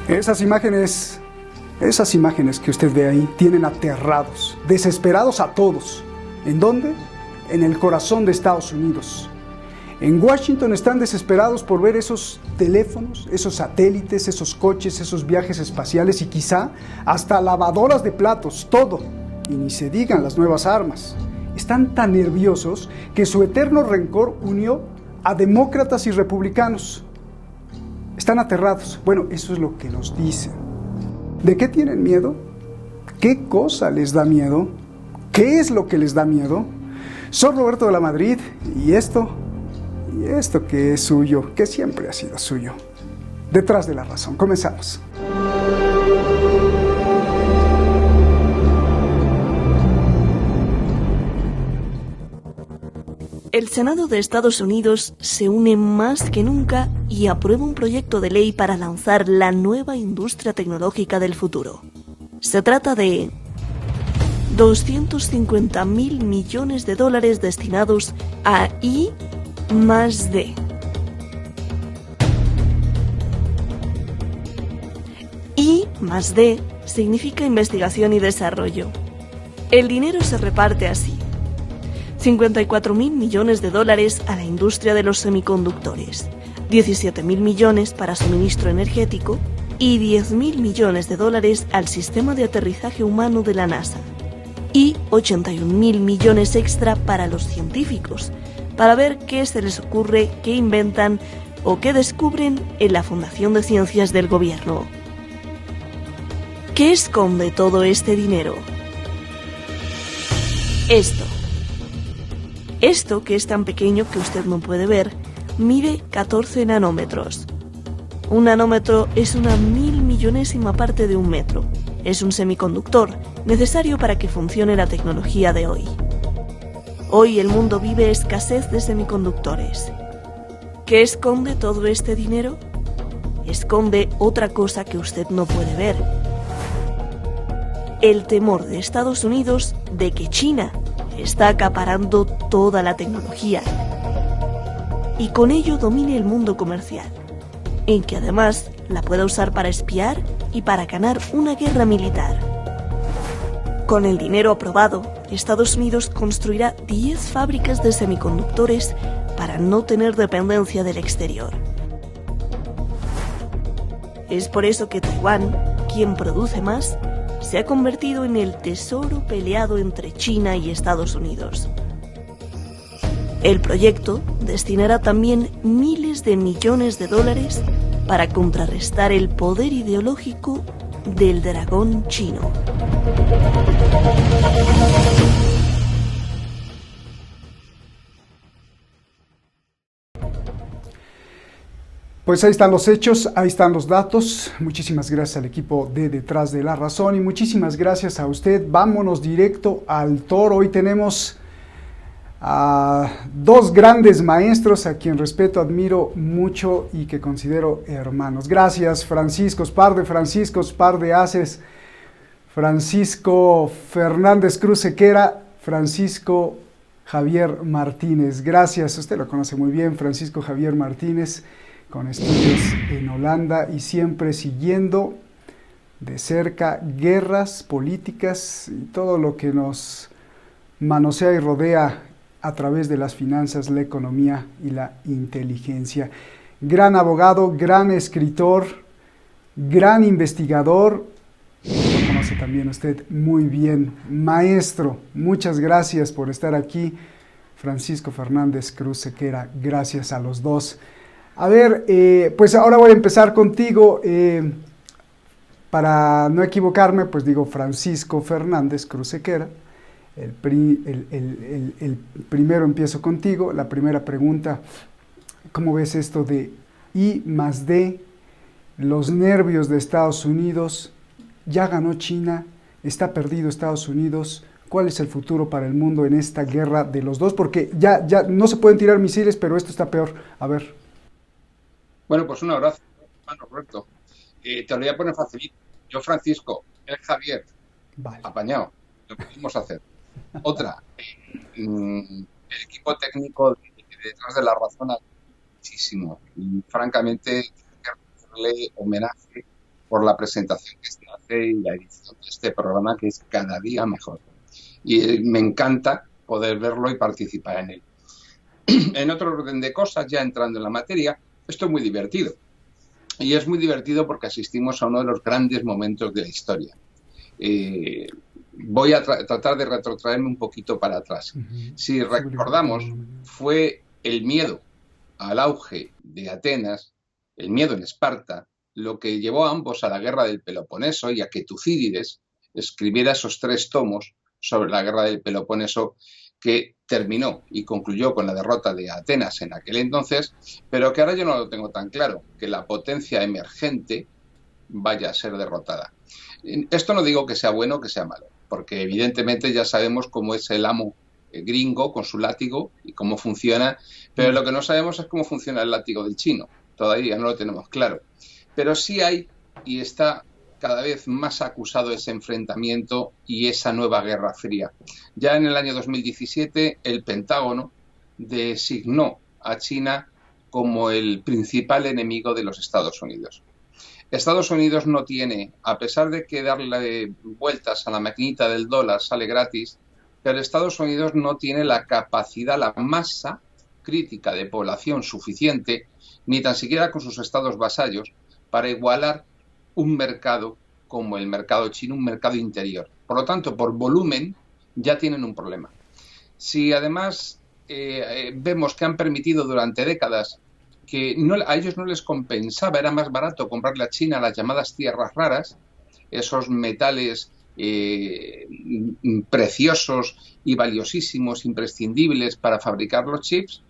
Esas imágenes que usted ve ahí tienen aterrados, desesperados a todos. ¿En dónde? En el corazón de Estados Unidos. En Washington están desesperados por ver esos teléfonos, esos satélites, esos coches, esos viajes espaciales y quizá hasta lavadoras de platos, todo. Y ni se digan las nuevas armas. Están tan nerviosos que su eterno rencor unió a demócratas y republicanos. Están aterrados. Bueno, eso es lo que nos dicen. ¿De qué tienen miedo? ¿Qué cosa les da miedo? ¿Qué es lo que les da miedo? Soy Roberto de la Madrid y esto que es suyo, que siempre ha sido suyo. Detrás de la razón. Comenzamos. El Senado de Estados Unidos se une más que nunca y aprueba un proyecto de ley para lanzar la nueva industria tecnológica del futuro. Se trata de 250.000 millones de dólares destinados a I+D. I+D significa investigación y desarrollo. El dinero se reparte así: 54.000 millones de dólares a la industria de los semiconductores, 17.000 millones para suministro energético y 10.000 millones de dólares al sistema de aterrizaje humano de la NASA, y 81.000 millones extra para los científicos, para ver qué se les ocurre, qué inventan o qué descubren en la Fundación de Ciencias del Gobierno. ¿Qué esconde todo este dinero? Esto, que es tan pequeño que usted no puede ver, mide 14 nanómetros. Un nanómetro es una 1000.000.000ª parte de un metro. Es un semiconductor necesario para que funcione la tecnología de hoy. Hoy el mundo vive escasez de semiconductores. ¿Qué esconde todo este dinero? Esconde otra cosa que usted no puede ver: el temor de Estados Unidos de que China está acaparando toda la tecnología y con ello domine el mundo comercial, en que además la pueda usar para espiar y para ganar una guerra militar. Con el dinero aprobado, Estados Unidos construirá 10 fábricas de semiconductores para no tener dependencia del exterior. Es por eso que Taiwán, quien produce más, se ha convertido en el tesoro peleado entre China y Estados Unidos. El proyecto destinará también miles de millones de dólares para contrarrestar el poder ideológico del dragón chino. Pues ahí están los hechos, ahí están los datos. Muchísimas gracias al equipo de Detrás de la Razón y muchísimas gracias a usted. Vámonos directo al toro. Hoy tenemos a dos grandes maestros a quien respeto, admiro mucho y que considero hermanos. Gracias, Franciscos, par de haces. Francisco Fernández Cruz Sequera, Francisco Javier Martínez. Gracias, usted lo conoce muy bien, Francisco Javier Martínez, con estudios en Holanda y siempre siguiendo de cerca guerras políticas y todo lo que nos manosea y rodea a través de las finanzas, la economía y la inteligencia. Gran abogado, gran escritor, gran investigador, lo conoce también usted muy bien. Maestro, muchas gracias por estar aquí. Francisco Fernández Cruz Sequera, gracias a los dos. A ver, pues ahora voy a empezar contigo, para no equivocarme, pues digo Francisco Fernández Cruz Sequera, el primero empiezo contigo, la primera pregunta: ¿cómo ves esto de I+D, los nervios de Estados Unidos? Ya ganó China, está perdido Estados Unidos. ¿Cuál es el futuro para el mundo en esta guerra de los dos? Porque ya no se pueden tirar misiles, pero esto está peor. A ver. Bueno, pues un abrazo, hermano Roberto. Te lo voy a poner facilito. Yo, Francisco, el Javier, vale. Apañado, lo que pudimos hacer. Otra, el equipo técnico detrás de la razón muchísimo. Y francamente, quiero hacerle homenaje por la presentación que se hace y la edición de este programa, que es cada día mejor. Y me encanta poder verlo y participar en él. En otro orden de cosas, ya entrando en la materia, esto es muy divertido. Y es muy divertido porque asistimos a uno de los grandes momentos de la historia. Voy a tratar de retrotraerme un poquito para atrás. Si recordamos, fue el miedo al auge de Atenas, el miedo en Esparta, lo que llevó a ambos a la guerra del Peloponeso y a que Tucídides escribiera esos 3 tomos sobre la guerra del Peloponeso, que terminó y concluyó con la derrota de Atenas en aquel entonces, pero que ahora yo no lo tengo tan claro, que la potencia emergente vaya a ser derrotada. Esto no digo que sea bueno o que sea malo, porque evidentemente ya sabemos cómo es el amo gringo con su látigo y cómo funciona, pero lo que no sabemos es cómo funciona el látigo del chino. Todavía no lo tenemos claro. Pero sí hay, y está cada vez más acusado, ese enfrentamiento y esa nueva guerra fría. Ya en el año 2017 el Pentágono designó a China como el principal enemigo de los Estados Unidos. Estados Unidos no tiene, a pesar de que darle vueltas a la maquinita del dólar sale gratis, pero Estados Unidos no tiene la capacidad, la masa crítica de población suficiente, ni tan siquiera con sus estados vasallos, para igualar un mercado como el mercado chino, un mercado interior. Por lo tanto, por volumen ya tienen un problema. Si además vemos que han permitido durante décadas que a ellos no les compensaba, era más barato comprarle a China las llamadas tierras raras, esos metales preciosos y valiosísimos, imprescindibles para fabricar los chips,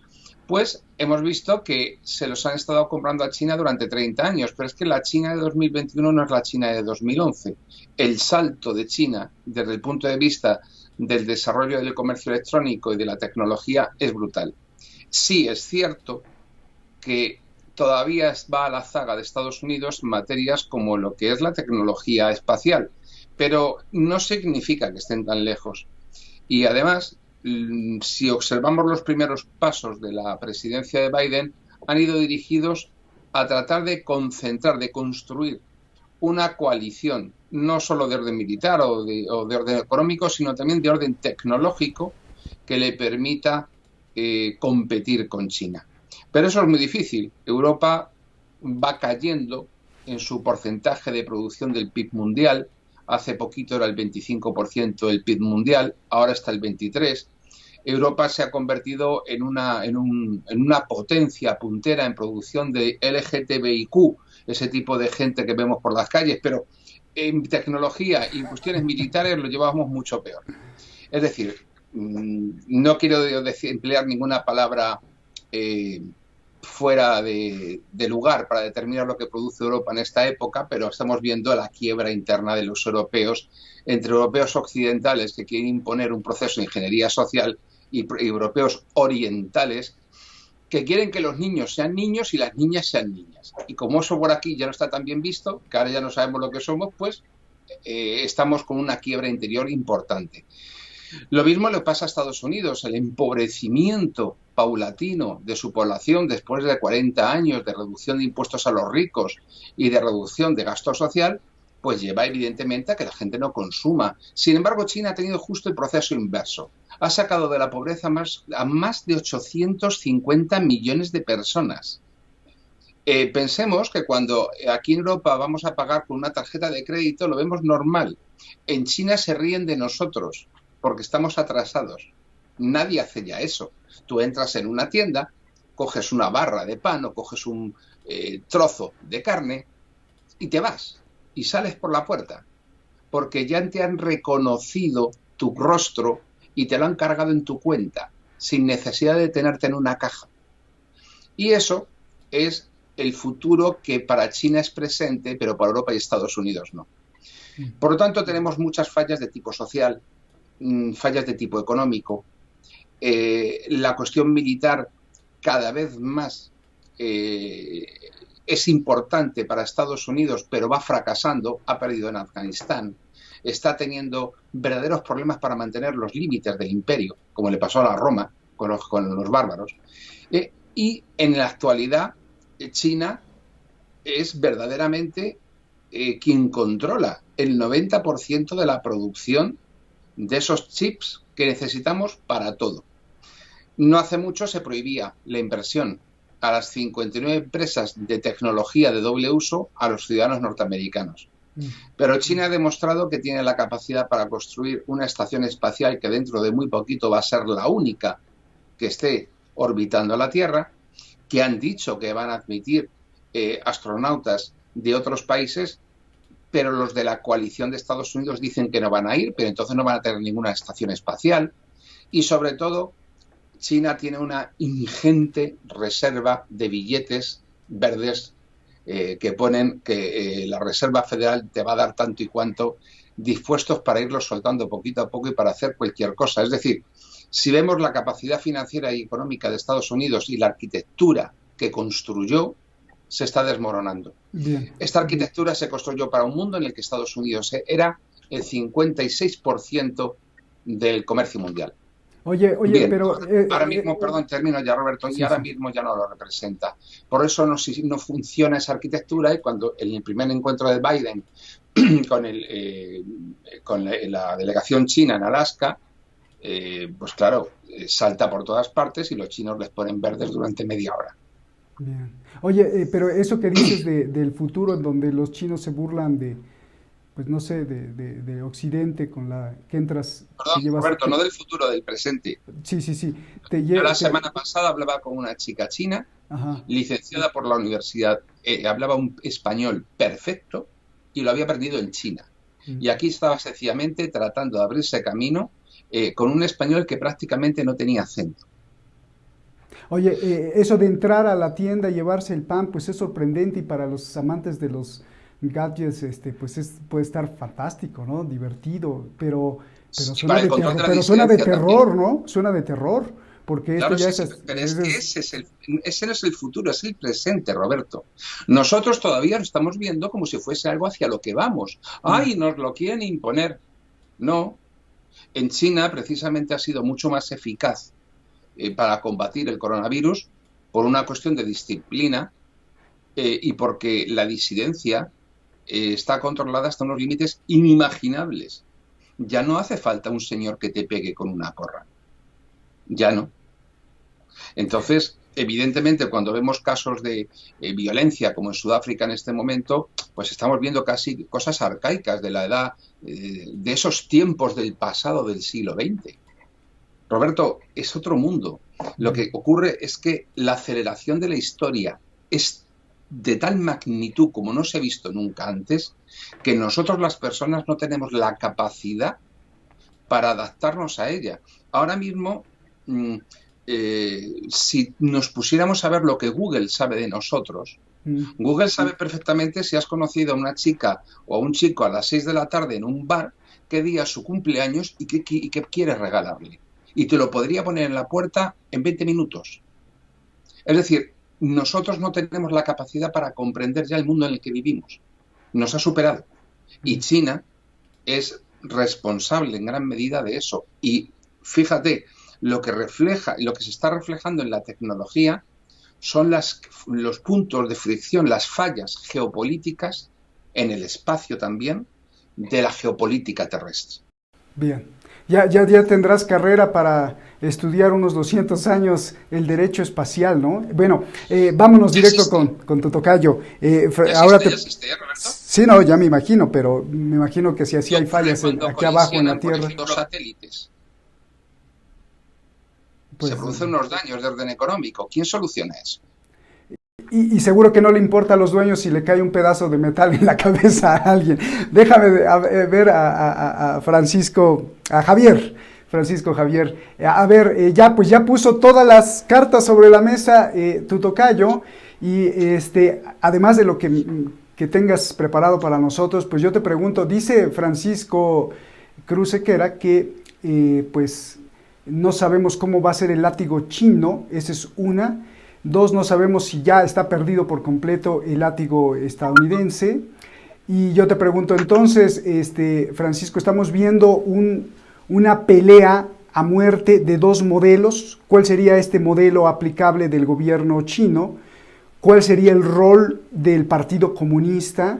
pues hemos visto que se los han estado comprando a China durante 30 años, pero es que la China de 2021 no es la China de 2011. El salto de China, desde el punto de vista del desarrollo del comercio electrónico y de la tecnología, es brutal. Sí, es cierto que todavía va a la zaga de Estados Unidos materias como lo que es la tecnología espacial, pero no significa que estén tan lejos. Y además, si observamos los primeros pasos de la presidencia de Biden, han ido dirigidos a tratar de concentrar, de construir una coalición, no solo de orden militar o de orden económico, sino también de orden tecnológico, que le permita competir con China. Pero eso es muy difícil. Europa va cayendo en su porcentaje de producción del PIB mundial. Hace poquito era el 25% del PIB mundial, ahora está el 23%. Europa se ha convertido en una potencia puntera en producción de LGTBIQ, ese tipo de gente que vemos por las calles, pero en tecnología y en cuestiones militares lo llevamos mucho peor. Es decir, no quiero emplear ninguna palabra fuera de lugar para determinar lo que produce Europa en esta época, pero estamos viendo la quiebra interna de los europeos, entre europeos occidentales que quieren imponer un proceso de ingeniería social y europeos orientales que quieren que los niños sean niños y las niñas sean niñas. Y como eso por aquí ya no está tan bien visto, que ahora ya no sabemos lo que somos, pues estamos con una quiebra interior importante. Lo mismo le pasa a Estados Unidos. El empobrecimiento paulatino de su población después de 40 años de reducción de impuestos a los ricos y de reducción de gasto social, pues lleva evidentemente a que la gente no consuma. Sin embargo, China ha tenido justo el proceso inverso. Ha sacado de la pobreza a más de 850 millones de personas. Pensemos que cuando aquí en Europa vamos a pagar con una tarjeta de crédito lo vemos normal. En China se ríen de nosotros porque estamos atrasados. Nadie hace ya eso. Tú entras en una tienda, coges una barra de pan o coges un trozo de carne y te vas y sales por la puerta porque ya te han reconocido tu rostro y te lo han cargado en tu cuenta sin necesidad de tenerte en una caja. Y eso es el futuro que para China es presente, pero para Europa y Estados Unidos no. Por lo tanto, tenemos muchas fallas de tipo social, fallas de tipo económico. La cuestión militar cada vez más es importante para Estados Unidos, pero va fracasando. Ha perdido en Afganistán. Está teniendo verdaderos problemas para mantener los límites del imperio, como le pasó a la Roma con los bárbaros. Y en la actualidad, China es verdaderamente quien controla el 90% de la producción de esos chips que necesitamos para todo. No hace mucho se prohibía la inversión a las 59 empresas de tecnología de doble uso a los ciudadanos norteamericanos. Pero China ha demostrado que tiene la capacidad para construir una estación espacial que dentro de muy poquito va a ser la única que esté orbitando la Tierra, que han dicho que van a admitir astronautas de otros países, pero los de la coalición de Estados Unidos dicen que no van a ir, pero entonces no van a tener ninguna estación espacial. Y sobre todo, China tiene una ingente reserva de billetes verdes que ponen que la Reserva Federal te va a dar tanto y cuanto, dispuestos para irlos soltando poquito a poco y para hacer cualquier cosa. Es decir, si vemos la capacidad financiera y económica de Estados Unidos y la arquitectura que construyó, se está desmoronando. Bien. Esta arquitectura se construyó para un mundo en el que Estados Unidos era el 56% del comercio mundial. Oye, Bien, pero... ahora mismo, perdón, termino ya, Roberto, y ahora mismo ya no lo representa. Por eso no funciona esa arquitectura, y cuando en el primer encuentro de Biden con la delegación china en Alaska, pues claro, salta por todas partes y los chinos les ponen verdes durante media hora. Bien. Oye, pero eso que dices del futuro en donde los chinos se burlan de, pues no sé, de Occidente con la que entras... Perdón, llevas, Roberto, no del futuro, del presente. Sí. Yo la semana pasada hablaba con una chica china, Ajá. licenciada por la universidad, hablaba un español perfecto y lo había aprendido en China. Y aquí estaba sencillamente tratando de abrirse camino con un español que prácticamente no tenía acento. Oye, eso de entrar a la tienda y llevarse el pan, pues es sorprendente, y para los amantes de los gadgets, pues puede estar fantástico, ¿no? Divertido, pero suena de terror, suena de terror, también. ¿No? Suena de terror, porque claro, esto ya pero es que ese no es el futuro, es el presente, Roberto. Nosotros todavía lo estamos viendo como si fuese algo hacia lo que vamos. ¡Ay, nos lo quieren imponer! No. En China, precisamente, ha sido mucho más eficaz para combatir el coronavirus por una cuestión de disciplina y porque la disidencia está controlada hasta unos límites inimaginables. Ya no hace falta un señor que te pegue con una porra. Ya no. Entonces, evidentemente, cuando vemos casos de violencia, como en Sudáfrica en este momento, pues estamos viendo casi cosas arcaicas de la edad, de esos tiempos del pasado del siglo XX. Roberto, es otro mundo. Lo que ocurre es que la aceleración de la historia es de tal magnitud como no se ha visto nunca antes, que nosotros las personas no tenemos la capacidad para adaptarnos a ella. Ahora mismo, si nos pusiéramos a ver lo que Google sabe de nosotros, Google sabe perfectamente si has conocido a una chica o a un chico a las 6 de la tarde en un bar, qué día es su cumpleaños y qué quieres regalarle. Y te lo podría poner en la puerta en 20 minutos. Es decir, nosotros no tenemos la capacidad para comprender ya el mundo en el que vivimos. Nos ha superado. Y China es responsable en gran medida de eso. Y fíjate, lo que se está reflejando en la tecnología son los puntos de fricción, las fallas geopolíticas en el espacio también de la geopolítica terrestre. Bien. Ya tendrás carrera para estudiar unos 200 años el derecho espacial, ¿no? Bueno, vámonos directo con tu tocayo. Ahora ¿existe, Roberto? Sí, no, ya me imagino, pero me imagino que si así hay fallas aquí abajo en la Tierra. Los satélites. Pues, se producen unos daños de orden económico. ¿Quién soluciona eso? Y seguro que no le importa a los dueños si le cae un pedazo de metal en la cabeza a alguien. Déjame ver a Francisco Javier. A ver, ya puso todas las cartas sobre la mesa tu tocayo, y además de lo que tengas preparado para nosotros, pues yo te pregunto, dice Francisco Cruz Sequera que pues no sabemos cómo va a ser el látigo chino, esa es una. Dos, no sabemos si ya está perdido por completo el látigo estadounidense. Y yo te pregunto entonces, Francisco, estamos viendo una pelea a muerte de dos modelos. ¿Cuál sería este modelo aplicable del gobierno chino? ¿Cuál sería el rol del Partido Comunista?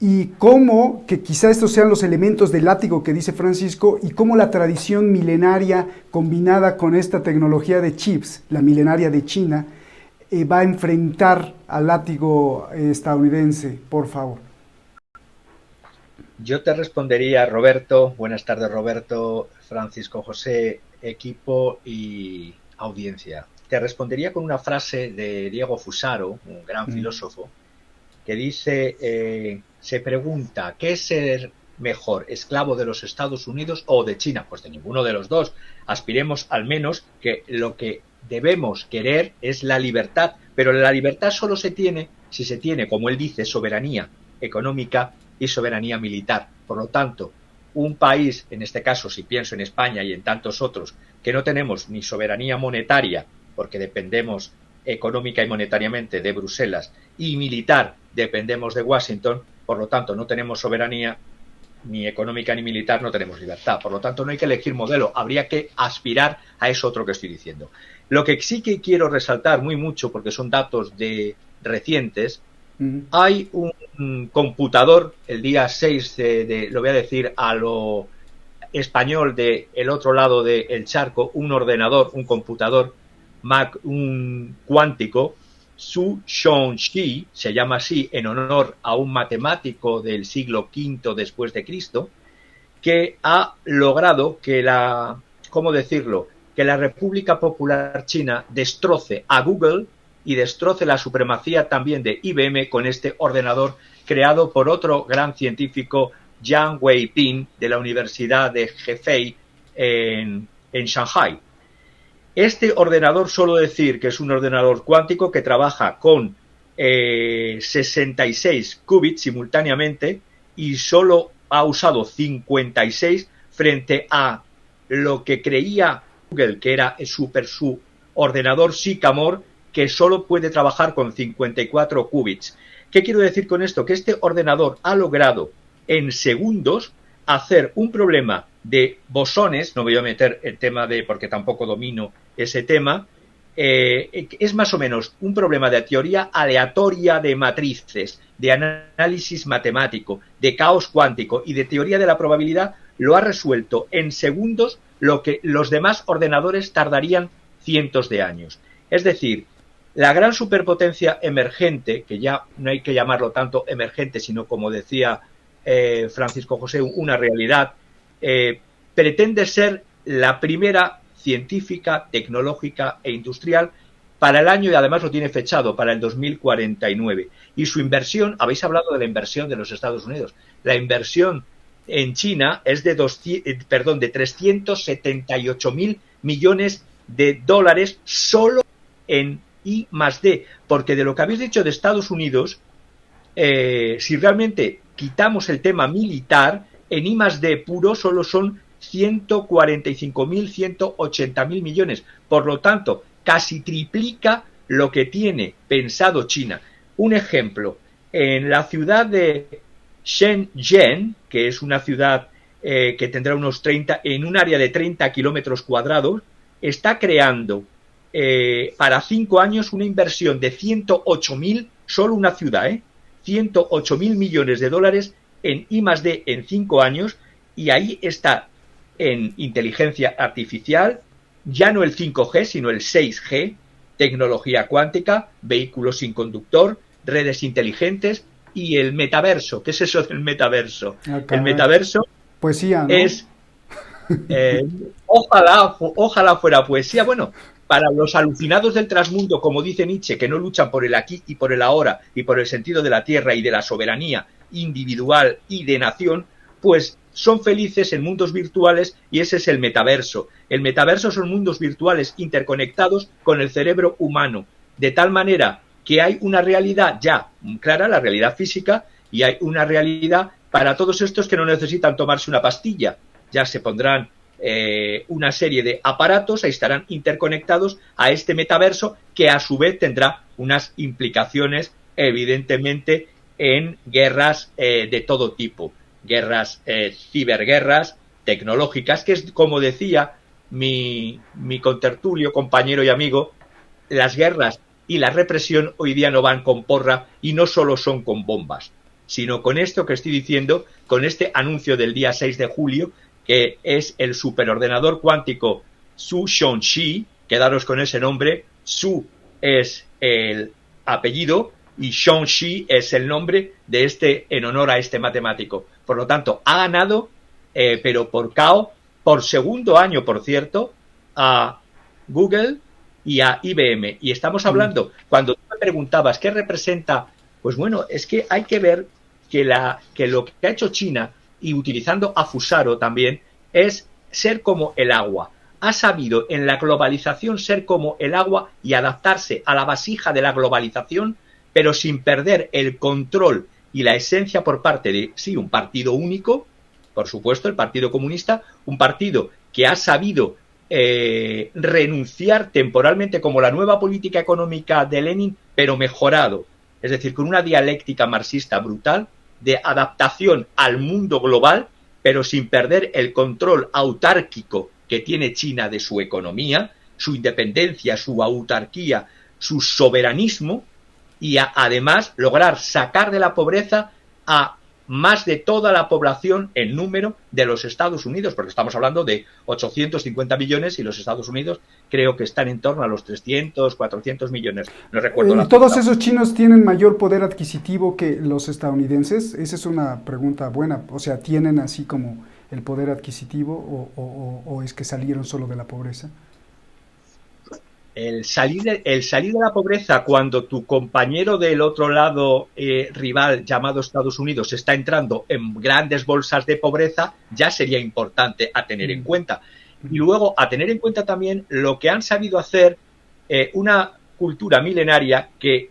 y cómo, que quizá estos sean los elementos del látigo que dice Francisco, y cómo la tradición milenaria combinada con esta tecnología de chips, la milenaria de China, va a enfrentar al látigo estadounidense, por favor. Yo te respondería, Roberto, buenas tardes Roberto, Francisco José, equipo y audiencia. Te respondería con una frase de Diego Fusaro, un gran filósofo, que dice, se pregunta, ¿qué es ser mejor, esclavo de los Estados Unidos o de China? Pues de ninguno de los dos. Aspiremos al menos que lo que debemos querer es la libertad, pero la libertad solo se tiene si se tiene, como él dice, soberanía económica y soberanía militar. Por lo tanto, un país, en este caso si pienso en España y en tantos otros, que no tenemos ni soberanía monetaria, porque dependemos económica y monetariamente de Bruselas, y militar, dependemos de Washington, por lo tanto no tenemos soberanía ni económica ni militar, no tenemos libertad. Por lo tanto no hay que elegir modelo, habría que aspirar a eso otro que estoy diciendo. Lo que sí que quiero resaltar muy mucho, porque son datos recientes, hay un computador, el día 6 lo voy a decir a lo español, de el otro lado del charco, un ordenador, un computador Mac, un cuántico, Su Shongxi, se llama así en honor a un matemático del siglo V después de Cristo, que ha logrado que ¿cómo decirlo?, que la República Popular China destroce a Google y destroce la supremacía también de IBM con este ordenador creado por otro gran científico, Yang Weiping, de la Universidad de Hefei en Shanghai. Este ordenador, solo decir que es un ordenador cuántico que trabaja con 66 qubits simultáneamente y solo ha usado 56 frente a lo que creía Google, que era su ordenador Sycamore, que solo puede trabajar con 54 qubits. ¿Qué quiero decir con esto? Que este ordenador ha logrado en segundos hacer un problema de bosones, no voy a meter el tema porque tampoco domino ese tema, es más o menos un problema de teoría aleatoria de matrices, de análisis matemático, de caos cuántico y de teoría de la probabilidad, lo ha resuelto en segundos lo que los demás ordenadores tardarían cientos de años. Es decir, la gran superpotencia emergente, que ya no hay que llamarlo tanto emergente, sino como decía Francisco José, una realidad, pretende ser la primera científica, tecnológica e industrial para el año, y además lo tiene fechado para el 2049. Y su inversión, habéis hablado de la inversión de los Estados Unidos, la inversión en China es de 378.000 millones de dólares solo en I+D, porque de lo que habéis dicho de Estados Unidos, si realmente quitamos el tema militar, en I+D puro solo son 145.000, 180.000 millones. Por lo tanto, casi triplica lo que tiene pensado China. Un ejemplo, en la ciudad de Shenzhen, que es una ciudad que tendrá unos 30, en un área de 30 kilómetros cuadrados, está creando para 5 años una inversión de 108.000, solo una ciudad, 108.000 millones de dólares en I+D en 5 años, y ahí está en inteligencia artificial, ya no el 5G, sino el 6G, tecnología cuántica, vehículos sin conductor, redes inteligentes y el metaverso. ¿Qué es eso del metaverso? El metaverso poesía, ¿no? Es ojalá fuera poesía. Bueno, para los alucinados del trasmundo, como dice Nietzsche, que no luchan por el aquí y por el ahora y por el sentido de la tierra y de la soberanía individual y de nación, pues son felices en mundos virtuales, y ese es el metaverso. El metaverso son mundos virtuales interconectados con el cerebro humano, de tal manera que hay una realidad ya clara, la realidad física, y hay una realidad para todos estos que no necesitan tomarse una pastilla. Ya se pondrán una serie de aparatos, ahí estarán interconectados a este metaverso, que a su vez tendrá unas implicaciones evidentemente en guerras de todo tipo, guerras, ciberguerras tecnológicas, que es, como decía mi contertulio, compañero y amigo, las guerras y la represión hoy día no van con porra y no solo son con bombas. sino con esto que estoy diciendo, con este anuncio del día 6 de julio, que es el superordenador cuántico Su Shongxi. Quedaros con ese nombre. Su es el apellido y Shongxi es el nombre de en honor a este matemático. Por lo tanto, ha ganado, pero por KO, por segundo año, por cierto, a Google y a IBM. Y estamos hablando, cuando tú me preguntabas qué representa, pues bueno, es que hay que ver que lo que ha hecho China, y utilizando a Fusaro también, es ser como el agua. Ha sabido en la globalización ser como el agua y adaptarse a la vasija de la globalización, pero sin perder el control y la esencia por parte de, sí, un partido único, por supuesto, el Partido Comunista, un partido que ha sabido renunciar temporalmente, como la nueva política económica de Lenin, pero mejorado, es decir, con una dialéctica marxista brutal de adaptación al mundo global, pero sin perder el control autárquico que tiene China de su economía, su independencia, su autarquía, su soberanismo, y además lograr sacar de la pobreza a más de toda la población en número de los Estados Unidos, porque estamos hablando de 850 millones y los Estados Unidos creo que están en torno a los 300, 400 millones. No recuerdo ¿Todos esos chinos tienen mayor poder adquisitivo que los estadounidenses? Esa es una pregunta buena. O sea, ¿tienen así como el poder adquisitivo o es que salieron solo de la pobreza? El salir de la pobreza cuando tu compañero del otro lado rival llamado Estados Unidos está entrando en grandes bolsas de pobreza ya sería importante a tener en cuenta. Y luego a tener en cuenta también lo que han sabido hacer una cultura milenaria que,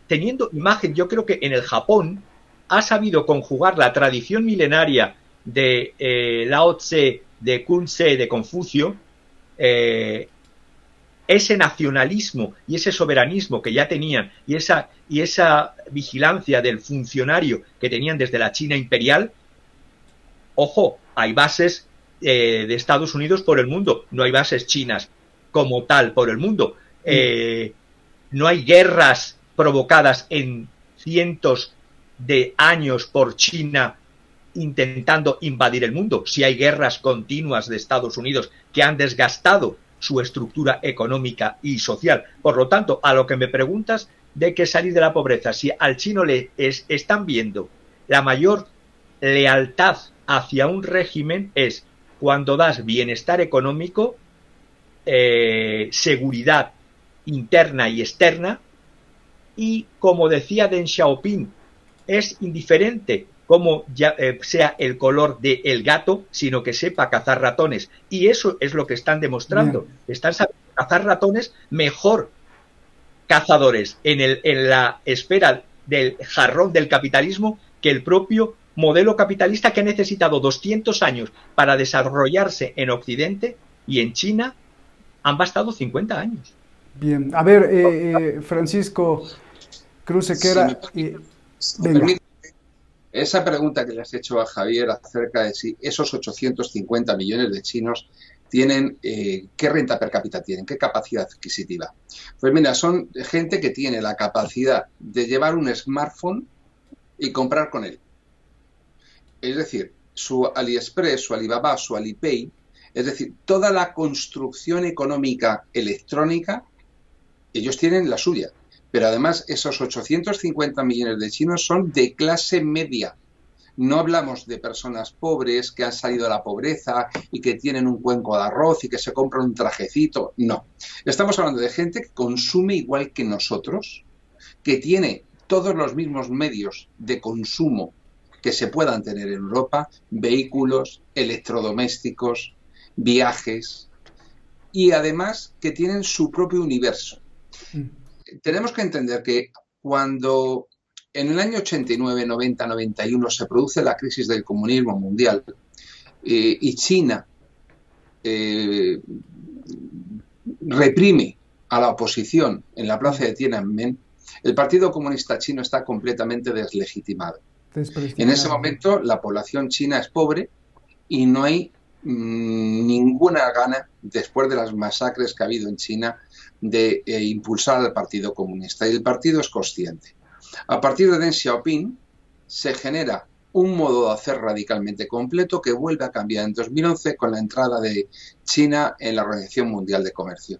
teniendo imagen, yo creo que en el Japón ha sabido conjugar la tradición milenaria de Lao Tse, de Kun Tse, de Confucio, ese nacionalismo y ese soberanismo que ya tenían y esa vigilancia del funcionario que tenían desde la China imperial. Ojo, hay bases de Estados Unidos por el mundo, no hay bases chinas como tal por el mundo. No hay guerras provocadas en cientos de años por China intentando invadir el mundo. Sí hay guerras continuas de Estados Unidos que han desgastado su estructura económica y social. Por lo tanto, a lo que me preguntas de que salir de la pobreza, si al chino le están viendo la mayor lealtad hacia un régimen es cuando das bienestar económico, seguridad interna y externa, y como decía Deng Xiaoping, es indiferente cómo sea el color del gato, sino que sepa cazar ratones. Y eso es lo que están demostrando. Bien. Están sabiendo cazar ratones mejor cazadores en la esfera del jarrón del capitalismo que el propio modelo capitalista, que ha necesitado 200 años para desarrollarse en Occidente, y en China han bastado 50 años. Bien, a ver, Francisco Cruz Sequera, venga. Esa pregunta que le has hecho a Javier acerca de si esos 850 millones de chinos tienen, ¿qué renta per cápita tienen? ¿Qué capacidad adquisitiva? Pues mira, son gente que tiene la capacidad de llevar un smartphone y comprar con él. Es decir, su AliExpress, su Alibaba, su Alipay, es decir, toda la construcción económica electrónica, ellos tienen la suya. Pero además esos 850 millones de chinos son de clase media. No hablamos de personas pobres que han salido de la pobreza y que tienen un cuenco de arroz y que se compran un trajecito. No. Estamos hablando de gente que consume igual que nosotros, que tiene todos los mismos medios de consumo que se puedan tener en Europa, vehículos, electrodomésticos, viajes, y además que tienen su propio universo. Tenemos que entender que cuando en el año 89, 90, 91 se produce la crisis del comunismo mundial y China reprime a la oposición en la plaza de Tiananmen, el Partido Comunista Chino está completamente deslegitimado. En ese momento la población china es pobre y no hay ninguna gana, después de las masacres que ha habido en China, de impulsar al Partido Comunista, y el partido es consciente. A partir de Deng Xiaoping se genera un modo de hacer radicalmente completo que vuelve a cambiar en 2011 con la entrada de China en la Organización Mundial de Comercio.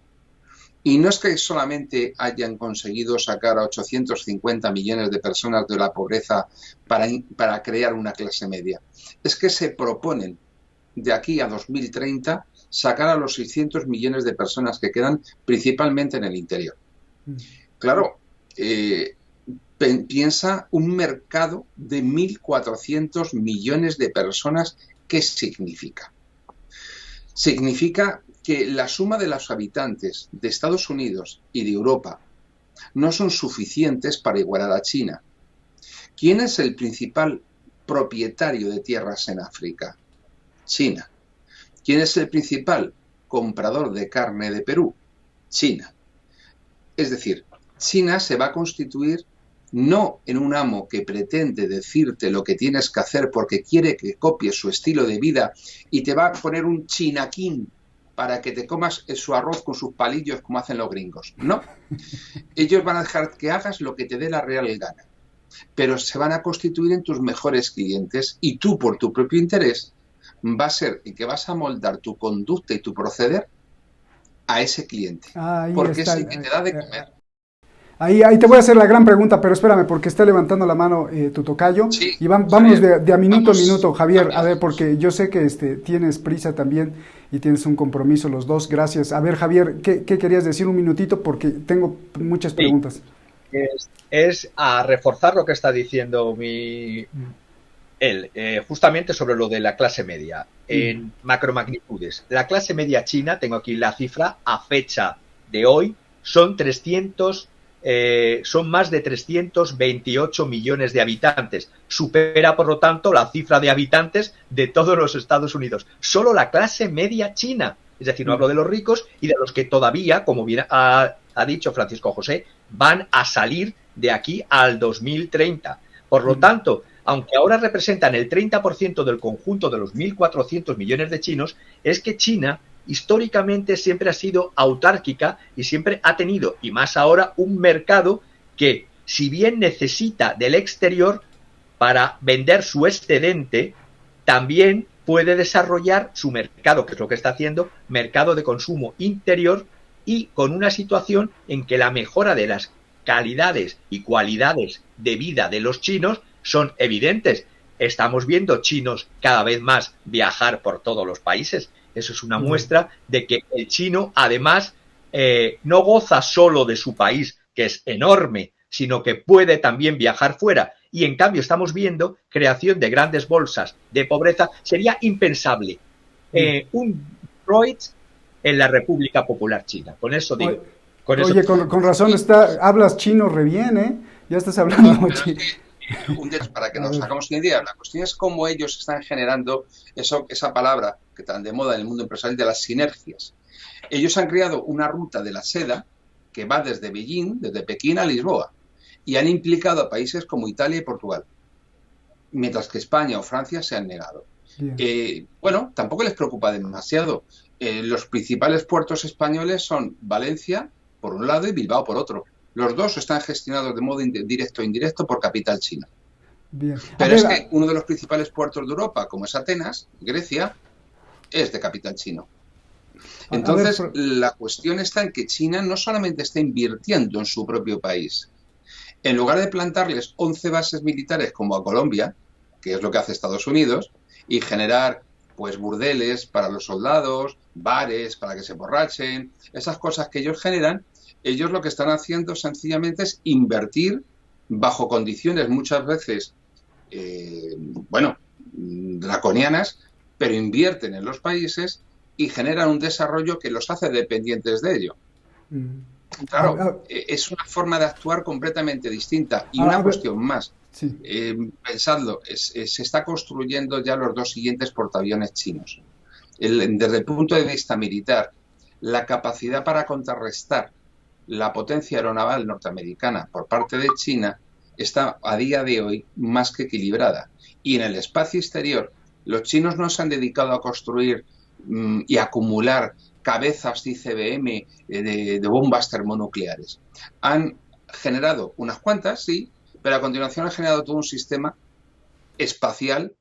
Y no es que solamente hayan conseguido sacar a 850 millones de personas de la pobreza para crear una clase media, es que se proponen de aquí a 2030 sacar a los 600 millones de personas que quedan principalmente en el interior. Claro, piensa un mercado de 1.400 millones de personas. ¿Qué significa? Significa que la suma de los habitantes de Estados Unidos y de Europa no son suficientes para igualar a China. ¿Quién es el principal propietario de tierras en África? China. ¿Quién es el principal comprador de carne de Perú? China. Es decir, China se va a constituir no en un amo que pretende decirte lo que tienes que hacer porque quiere que copies su estilo de vida y te va a poner un chinaquín para que te comas su arroz con sus palillos como hacen los gringos. No. Ellos van a dejar que hagas lo que te dé la real gana, pero se van a constituir en tus mejores clientes y tú, por tu propio interés, va a ser el que vas a moldar tu conducta y tu proceder a ese cliente. Porque es el que te da de comer. Ahí te voy a hacer la gran pregunta, pero espérame, porque está levantando la mano tu tocayo. Sí, y vamos de a minuto a minuto, Javier. A ver, porque yo sé que tienes prisa también y tienes un compromiso los dos. Gracias. A ver, Javier, ¿qué querías decir? Un minutito, porque tengo muchas preguntas. Es a reforzar lo que está diciendo él, justamente sobre lo de la clase media, en macromagnitudes. La clase media china, tengo aquí la cifra, a fecha de hoy, son más de 328 millones de habitantes. Supera, por lo tanto, la cifra de habitantes de todos los Estados Unidos. Solo la clase media china. Es decir, no hablo de los ricos y de los que todavía, como bien ha dicho Francisco José, van a salir de aquí al 2030. Por lo tanto, aunque ahora representan el 30% del conjunto de los 1.400 millones de chinos, es que China históricamente siempre ha sido autárquica y siempre ha tenido, y más ahora, un mercado que, si bien necesita del exterior para vender su excedente, también puede desarrollar su mercado, que es lo que está haciendo, mercado de consumo interior, y con una situación en que la mejora de las calidades y cualidades de vida de los chinos son evidentes. Estamos viendo chinos cada vez más viajar por todos los países. Eso es una muestra de que el chino, además, no goza solo de su país, que es enorme, sino que puede también viajar fuera. Y, en cambio, estamos viendo creación de grandes bolsas de pobreza. Sería impensable un Detroit en la República Popular China. Con eso digo. Con razón hablas chino re bien, ¿eh? Ya estás hablando chino. Para que nos hagamos una idea, la cuestión es cómo ellos están generando esa palabra que tan de moda en el mundo empresarial de las sinergias. Ellos han creado una ruta de la seda que va desde Beijing, desde Pekín a Lisboa, y han implicado a países como Italia y Portugal, mientras que España o Francia se han negado. Bueno, tampoco les preocupa demasiado. Los principales puertos españoles son Valencia, por un lado, y Bilbao, por otro. Los dos están gestionados de modo directo e indirecto por capital chino. Pero es que uno de los principales puertos de Europa, como es Atenas, Grecia, es de capital chino. Entonces, la cuestión está en que China no solamente está invirtiendo en su propio país. En lugar de plantarles 11 bases militares como a Colombia, que es lo que hace Estados Unidos, y generar pues burdeles para los soldados, bares para que se emborrachen, esas cosas que ellos generan, ellos lo que están haciendo sencillamente es invertir bajo condiciones muchas veces, draconianas, pero invierten en los países y generan un desarrollo que los hace dependientes de ello. Claro, es una forma de actuar completamente distinta. Y una cuestión más, pensadlo, se está construyendo ya los dos siguientes portaaviones chinos. Desde el punto de vista militar, la capacidad para contrarrestar la potencia aeronaval norteamericana por parte de China está a día de hoy más que equilibrada. Y en el espacio exterior, los chinos no se han dedicado a construir y acumular cabezas de ICBM de bombas termonucleares. Han generado unas cuantas, sí, pero a continuación han generado todo un sistema espacial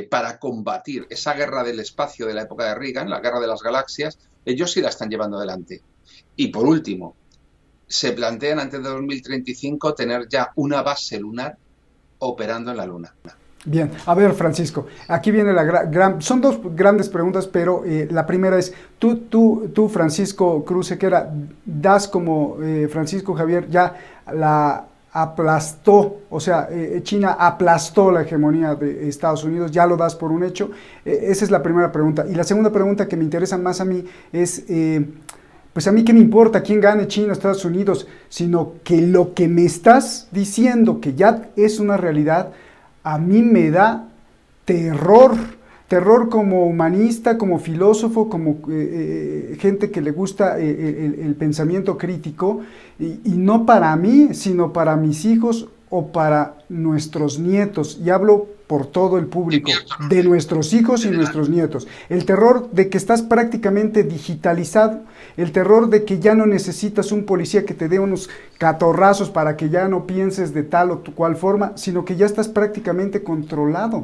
para combatir esa guerra del espacio de la época de Reagan, la guerra de las galaxias. Ellos sí la están llevando adelante. Y por último, se plantean antes de 2035 tener ya una base lunar operando en la Luna. Bien, a ver, Francisco, aquí viene son dos grandes preguntas, pero la primera es, tú Francisco Cruz Sequera, das como Francisco Javier ya la aplastó, o sea, China aplastó la hegemonía de Estados Unidos, ya lo das por un hecho. Esa es la primera pregunta. Y la segunda pregunta que me interesa más a mí es, pues a mí qué me importa quién gane, China o Estados Unidos, sino que lo que me estás diciendo que ya es una realidad, a mí me da terror, terror como humanista, como filósofo, como gente que le gusta el pensamiento crítico, y no para mí, sino para mis hijos o para nuestros nietos, y hablo por todo el público, de nuestros hijos y nuestros nietos. El terror de que estás prácticamente digitalizado, el terror de que ya no necesitas un policía que te dé unos catorrazos para que ya no pienses de tal o cual forma, sino que ya estás prácticamente controlado.